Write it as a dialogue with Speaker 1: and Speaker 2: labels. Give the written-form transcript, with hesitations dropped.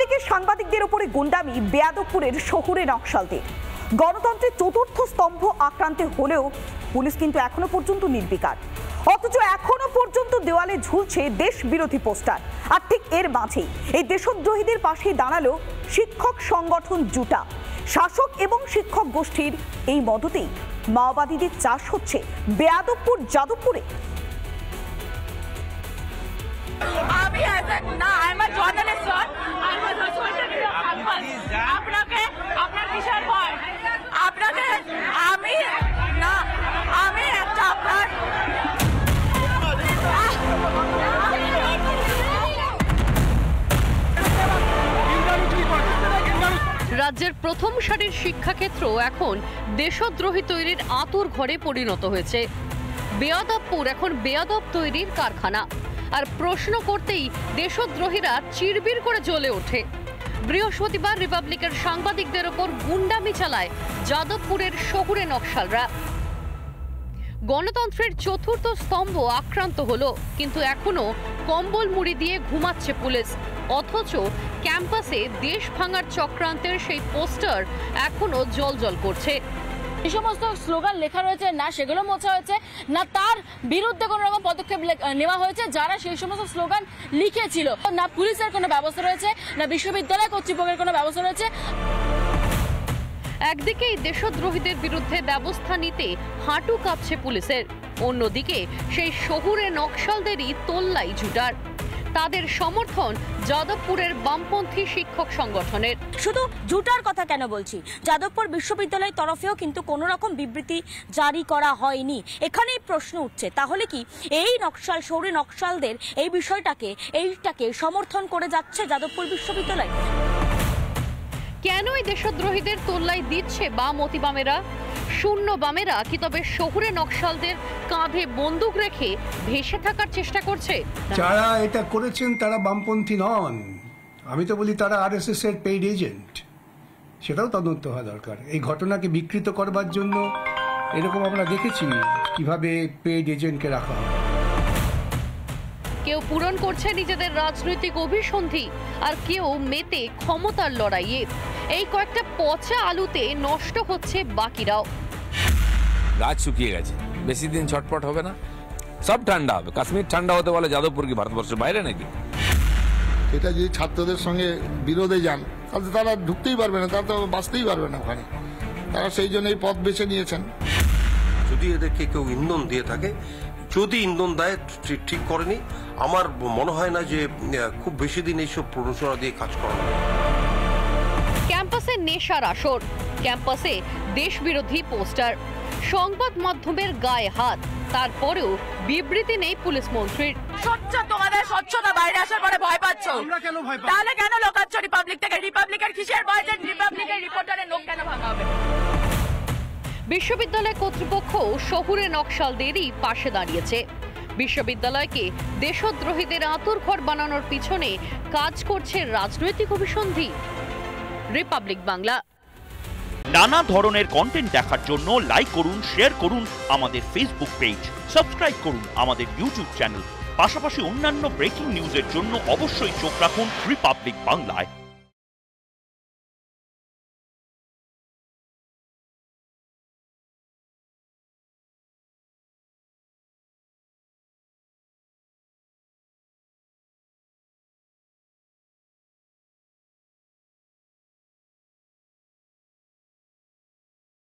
Speaker 1: একদিকে সাংবাদিকদের উপরে গুন্ডামি বেয়াদবপুরের শহুরে নকশালদের, গণতন্ত্রের চতুর্থ স্তম্ভ আক্রান্তে হলেও পুলিশ কিন্তু এখনো পর্যন্ত নির্বিকার। অথচ এখনো পর্যন্ত দেওয়ালে ঝুলছে দেশ বিরোধী পোস্টার। আর ঠিক এর মাঝেই এই দেশদ্রোহীদের পাশে দাঁড়ালো শিক্ষক সংগঠন জুটা। শাসক এবং শিক্ষক গোষ্ঠীর এই মদতেই মাওবাদীদের চাষ হচ্ছে বেয়াদবপুর যাদবপুরে।
Speaker 2: রাজ্যের প্রথম সারির শিক্ষাক্ষেত্র এখন দেশদ্রোহী তৈরির আঁতুর ঘরে পরিণত হয়েছে। বেয়াদবপুর এখন বেয়াদব তৈরির কারখানা। আর প্রশ্ন করতেই দেশদ্রোহীরা চিরবির করে জ্বলে ওঠে। বৃহস্পতিবার রিপাবলিকের সাংবাদিকদের ওপর গুন্ডামি চালায় যাদবপুরের শহুরে নকশালরা। গণতন্ত্রের চতুর্থ স্তম্ভ আক্রান্ত হলো, কিন্তু এখনো কম্বল মুড়ি দিয়ে ঘুমাচ্ছে পুলিশ। অথচ ক্যাম্পাসে দেশ ভাঙার চক্রান্তের সেই পোস্টার এখনো জ্বলজ্বল করছে।
Speaker 3: যে সমস্ত স্লোগান লেখা রয়েছে না সেগুলো মোছা হয়েছে, না তার বিরুদ্ধে কোনো রকম পদক্ষেপ নেওয়া হয়েছে যারা সেই সমস্ত স্লোগান লিখেছিল। না পুলিশের কোনো ব্যবস্থা রয়েছে, না বিশ্ববিদ্যালয় কর্তৃপক্ষের কোনো ব্যবস্থা রয়েছে।
Speaker 2: একদিকে এই দেশদ্রোহীদের বিরুদ্ধে ব্যবস্থা নিতে হাঁটু কাঁপছে পুলিশের, অন্যদিকে সেই শহুরে নকশালদেরই তোল্লাই জুটার। তাদের সমর্থন যাদবপুরের বামপন্থী শিক্ষক সংগঠনের।
Speaker 3: শুধু জুটার কথা কেন বলছি, যাদবপুর বিশ্ববিদ্যালয়ের তরফেও কিন্তু কোনো রকম বিবৃতি জারি করা হয়নি। এখানেই প্রশ্ন উঠছে, তাহলে কি এই নকশাল শহুরে নকশালদের এই এইটাকে সমর্থন করে যাচ্ছে যাদবপুর বিশ্ববিদ্যালয়?
Speaker 2: কেন এই দেশদ্রোহীদের তোল্লাই দিচ্ছে বাম অতিবামেরা? শূন্য বামেরা কি তবে শহুরে নকশালদের কাঁধে বন্দুক রেখে ভেসে থাকার চেষ্টা করছে?
Speaker 4: যারা এটা করেছেন তারা বামপন্থী নন, আমি তো বলি তারা আরএসএস এর পেইড এজেন্ট। সেটাও তদন্ত হওয়া দরকার। এই ঘটনাকে বিকৃত করবার জন্য এরকম আমরা দেখেছি কিভাবে পেইড এজেন্টকে রাখা হয়।
Speaker 2: কেউ পূরণ করছে নিজেদের রাজনৈতিক অভিসন্ধি, আর কেউ মেতে ক্ষমতার লড়াইয়ে। এই কয়েকটা পচা আলুতে নষ্ট হচ্ছে বাকিরাও।
Speaker 5: গাছ শুকিয়ে গেছে, বেশি দিন ছটপট হবে না, সব ঠান্ডা হবে। কাশ্মীর ঠান্ডা হতে বলে যাদবপুর কি ভারতবর্ষের বাইরে নাকি?
Speaker 6: এটা যদি ছাত্রদের সঙ্গে বিরোধে যান তাহলে তারা ঢুকতেই পারবে না, তারা তো বাঁচতেই পারবে না ওখানে। তারা সেই জন্য এই পথ বেছে নিয়েছেন।
Speaker 7: যদি এদেরকে কেউ ইন্ধন দিয়ে থাকে, যদি ইন্ধন দেয় ঠিক করেনি, আমার মনে হয় না যে খুব বেশি দিন এইসব প্ররোচনা দিয়ে কাজ করা হবে।
Speaker 2: ক্যাম্পাসে নেশার আসর, ক্যাম্পাসে দেশ বিরোধী পোস্টার, সংবাদ মাধ্যমের গায়ে হাত, তারপরেও বিবৃতি নেই পুলিশ মন্ত্রীর।
Speaker 3: তোমাদের স্বচ্ছতা বাইরে আসার পরে ভয় পাচ্ছ, তাহলে কেন লোকাচ্ছ রিপাবলিক থেকে? রিপাবলিকের কিসের ভয় যে রিপাবলিকের রিপোর্টারের নোখ কেন ভাঙা হবে?
Speaker 2: বিশ্ববিদ্যালয় কর্তৃপক্ষ শহুরে নকশালদেরই পাশে দাঁড়িয়েছে। বিশ্ববিদ্যালয়কে দেশদ্রোহীদের আঁতুড়ঘর বানানোর পিছনে কাজ করছে রাজনৈতিক অভিসন্ধি। রিপাবলিক বাংলা।
Speaker 8: নানা ধরনের কন্টেন্ট দেখার জন্য লাইক করুন, শেয়ার করুন আমাদের ফেসবুক পেজ, সাবস্ক্রাইব করুন আমাদের ইউটিউব চ্যানেল। পাশাপাশি অন্যান্য ব্রেকিং নিউজের জন্য অবশ্যই চোখ রাখুন রিপাবলিক বাংলায়।